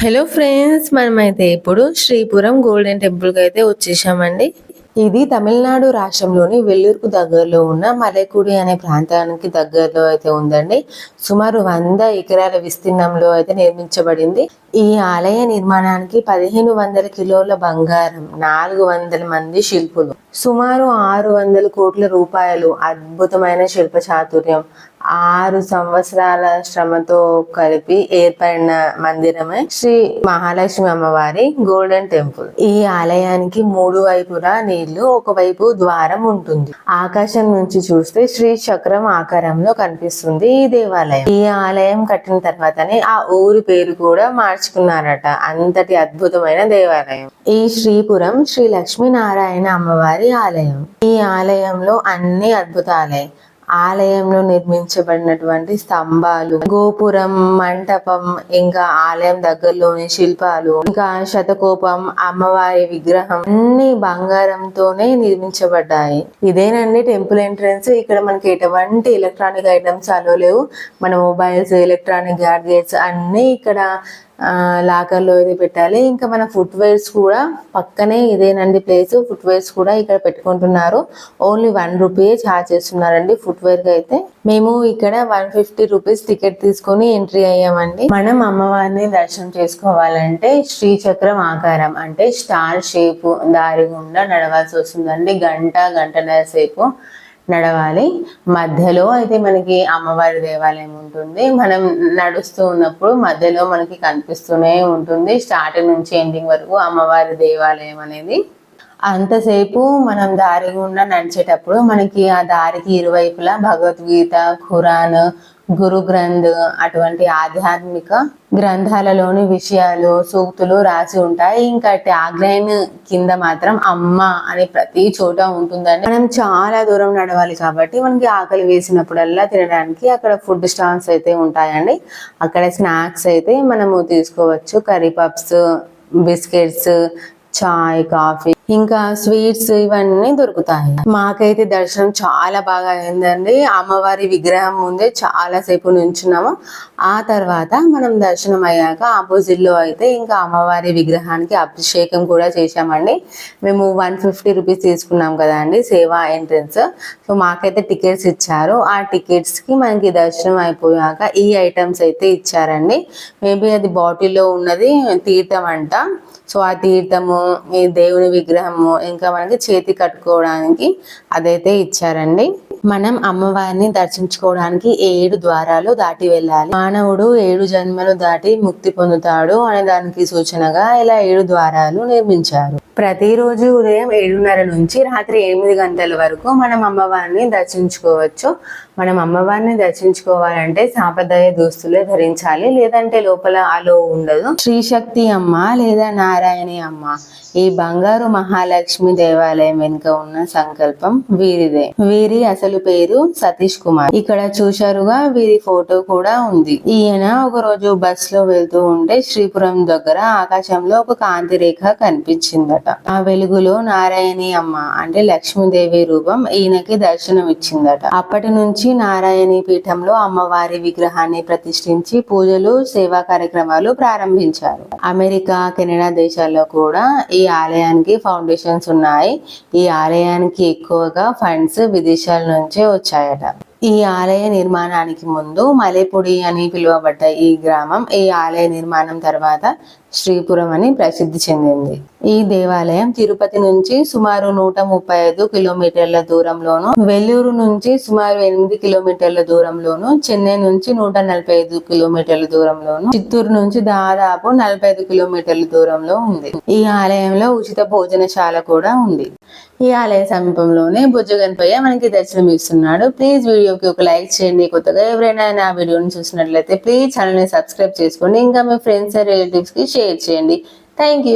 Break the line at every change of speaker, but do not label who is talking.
Hello friends, మనమైతే ఇప్పుడు Sripuram golden టెంపుల్కి అయితే వచ్చేసామండి. ఇది తమిళనాడు రాష్ట్రంలోని వెల్లూరుకు దగ్గరలో ఉన్న మలైకుడి అనే ప్రాంతానికి దగ్గరలో అయితే ఉందండి. సుమారు 100 ఎకరాల విస్తీర్ణంలో అయితే నిర్మించబడింది. ఈ ఆలయ నిర్మాణానికి 1500 కిలోల బంగారం, 400 మంది శిల్పులు, సుమారు 600 కోట్ల రూపాయలు అద్భుతమైన శిల్ప చాతుర్యం, 6 సంవత్సరాల శ్రమతో కలిపి ఏర్పడిన మందిరమే శ్రీ మహాలక్ష్మి అమ్మవారి గోల్డెన్ టెంపుల్. ఈ ఆలయానికి 3 వైపులా నీళ్లు, ఒకవైపు ద్వారం ఉంటుంది. ఆకాశం నుంచి చూస్తే శ్రీ చక్రం ఆకారంలో కనిపిస్తుంది ఈ దేవాలయం. ఈ ఆలయం కట్టిన తర్వాతనే ఆ ఊరి పేరు కూడా మార్చుకున్నారట. అంతటి అద్భుతమైన దేవాలయం ఈ శ్రీపురం శ్రీ లక్ష్మీనారాయణ అమ్మవారి ఆలయం. ఈ ఆలయంలో అన్ని అద్భుతాలే. ఆలయంలో నిర్మించబడినటువంటి స్తంభాలు, గోపురం, మంటపం, ఇంకా ఆలయం దగ్గరలోని శిల్పాలు, ఇంకా శతకోపం, అమ్మవారి విగ్రహం అన్ని బంగారంతోనే నిర్మించబడ్డాయి. ఇదేనండి టెంపుల్ ఎంట్రన్స్. ఇక్కడ మనకి ఎటువంటి ఎలక్ట్రానిక్ ఐటమ్స్ అలో లేవు. మన మొబైల్స్, ఎలక్ట్రానిక్ గ్యాడ్జెట్స్ అన్ని ఇక్కడ లాకర్ లో అయితే పెట్టాలి. ఇంకా మన ఫుట్ వేర్స్ కూడా పక్కనే ఇదేనండి ప్లేస్. ఫుట్ వేర్స్ కూడా ఇక్కడ పెట్టుకుంటున్నారు. ఓన్లీ 1 రూపీ ఛార్జ్ చేస్తున్నారండి ఫుట్ వేర్ కి అయితే. మేము ఇక్కడ 150 రూపీస్ టికెట్ తీసుకొని ఎంట్రీ అయ్యామండి. మనం అమ్మవారిని దర్శనం చేసుకోవాలంటే శ్రీచక్రం ఆకారం అంటే స్టార్ షేప్ దారి గుండా నడవాల్సి వస్తుందండి. గంటన్నర సేపు నడవాలి. మధ్యలో అయితే మనకి అమ్మవారి దేవాలయం ఉంటుంది. మనం నడుస్తూ ఉన్నప్పుడు మధ్యలో మనకి కనిపిస్తూనే ఉంటుంది స్టార్టింగ్ నుంచి ఎండింగ్ వరకు అమ్మవారి దేవాలయం అనేది. అంతసేపు మనం దారి గుండా నడిచేటప్పుడు మనకి ఆ దారికి ఇరువైపులా భగవద్గీత, ఖురాన్, గురు గ్రంథ్ అటువంటి ఆధ్యాత్మిక గ్రంథాలలోని విషయాలు, సూక్తులు రాసి ఉంటాయి. ఇంకా ట్యాగ్ లైన్ కింద మాత్రం అమ్మ అని ప్రతి చోట ఉంటుందండి. మనం చాలా దూరం నడవాలి కాబట్టి మనకి ఆకలి వేసినప్పుడల్లా తినడానికి అక్కడ ఫుడ్ స్టాల్స్ అయితే ఉంటాయండి. అక్కడ స్నాక్స్ అయితే మనము తీసుకోవచ్చు. కర్రీ పఫ్స్, బిస్కెట్స్, చాయ్, కాఫీ, ఇంకా స్వీట్స్ ఇవన్నీ దొరుకుతాయి. మాకైతే దర్శనం చాలా బాగా అయిందండి. అమ్మవారి విగ్రహం ముందే చాలా సేపు నుంచున్నాము. ఆ తర్వాత మనం దర్శనం అయ్యాక ఆపోజిట్ లో అయితే ఇంకా అమ్మవారి విగ్రహానికి అభిషేకం కూడా చేశామండి. మేము 150 రూపీస్ తీసుకున్నాం కదా అండి సేవా ఎంట్రన్స్. సో మాకైతే టికెట్స్ ఇచ్చారు. ఆ టికెట్స్ కి మనకి దర్శనం అయిపోయాక ఈ ఐటమ్స్ అయితే ఇచ్చారండి. మేబీ అది బాటిల్లో ఉన్నది తీర్థం అంట. సో ఆ తీర్థము, ఈ దేవుని విగ్రహము, ఇంకా మనకి చేతి కట్టుకోవడానికి అదైతే ఇచ్చారండి. మనం అమ్మవారిని దర్శించుకోవడానికి 7 ద్వారాలు దాటి వెళ్ళాలి. మానవుడు 7 జన్మలు దాటి ముక్తి పొందుతాడు అనే దానికి సూచనగా ఇలా 7 ద్వారాలు నిర్మించారు. ప్రతిరోజు ఉదయం 7:30 నుంచి రాత్రి 8 గంటల వరకు మనం అమ్మవారిని దర్శించుకోవచ్చు. మనం అమ్మవారిని దర్శించుకోవాలంటే సాంప్రదాయ దుస్తులే ధరించాలి, లేదంటే లోపల అలో ఉండదు. శ్రీశక్తి అమ్మ లేదా నారాయణి అమ్మ, ఈ బంగారు మహాలక్ష్మి దేవాలయం వెనుక ఉన్న సంకల్పం వీరిదే. వీరి అసలు పేరు సతీష్ కుమార్. ఇక్కడ చూశారుగా వీరి ఫోటో కూడా ఉంది. ఈయన ఒక రోజు బస్ లో వెళ్తూ ఉంటే శ్రీపురం దగ్గర ఆకాశంలో ఒక కాంతి రేఖ కనిపించిందట. ఆ వెలుగులో నారాయణి అమ్మ అంటే లక్ష్మీదేవి రూపం ఈయనకి దర్శనం ఇచ్చిందట. అప్పటి నుంచి నారాయణి పీఠంలో అమ్మవారి విగ్రహాన్ని ప్రతిష్ఠించి పూజలు, సేవా కార్యక్రమాలు ప్రారంభించారు. అమెరికా, కెనడా దేశాల్లో కూడా ఈ ఆలయానికి ఫౌండేషన్స్ ఉన్నాయి. ఈ ఆలయానికి ఎక్కువగా ఫండ్స్ విదేశాల నుంచే వచ్చాయట. ఈ ఆలయ నిర్మాణానికి ముందు మలైపుడి అని పిలువబడ్డ ఈ గ్రామం ఈ ఆలయ నిర్మాణం తర్వాత శ్రీపురం అని ప్రసిద్ధి చెందింది. ఈ దేవాలయం తిరుపతి నుంచి సుమారు 135 కిలోమీటర్ల దూరంలోను, వెల్లూరు నుంచి సుమారు 8 కిలోమీటర్ల దూరంలోను, చెన్నై నుంచి 145 కిలోమీటర్ల దూరంలోను, చిత్తూరు నుంచి దాదాపు 45 కిలోమీటర్ల దూరంలో ఉంది. ఈ ఆలయంలో ఉచిత భోజనశాల కూడా ఉంది. ఈ ఆలయ సమీపంలోనే బుజ్జగన్పయ్య మనకి దర్శనం ఇస్తున్నాడు. ప్లీజ్ వీడియోకి ఒక లైక్ చేయండి. కొత్తగా ఎవరైనా నా వీడియోని చూసినట్లయితే ప్లీజ్ ఛానల్ని సబ్స్క్రైబ్ చేసుకోండి. ఇంకా మీ ఫ్రెండ్స్ అండ్ రిలేటివ్స్ కి షేర్ చేయండి. Thank you.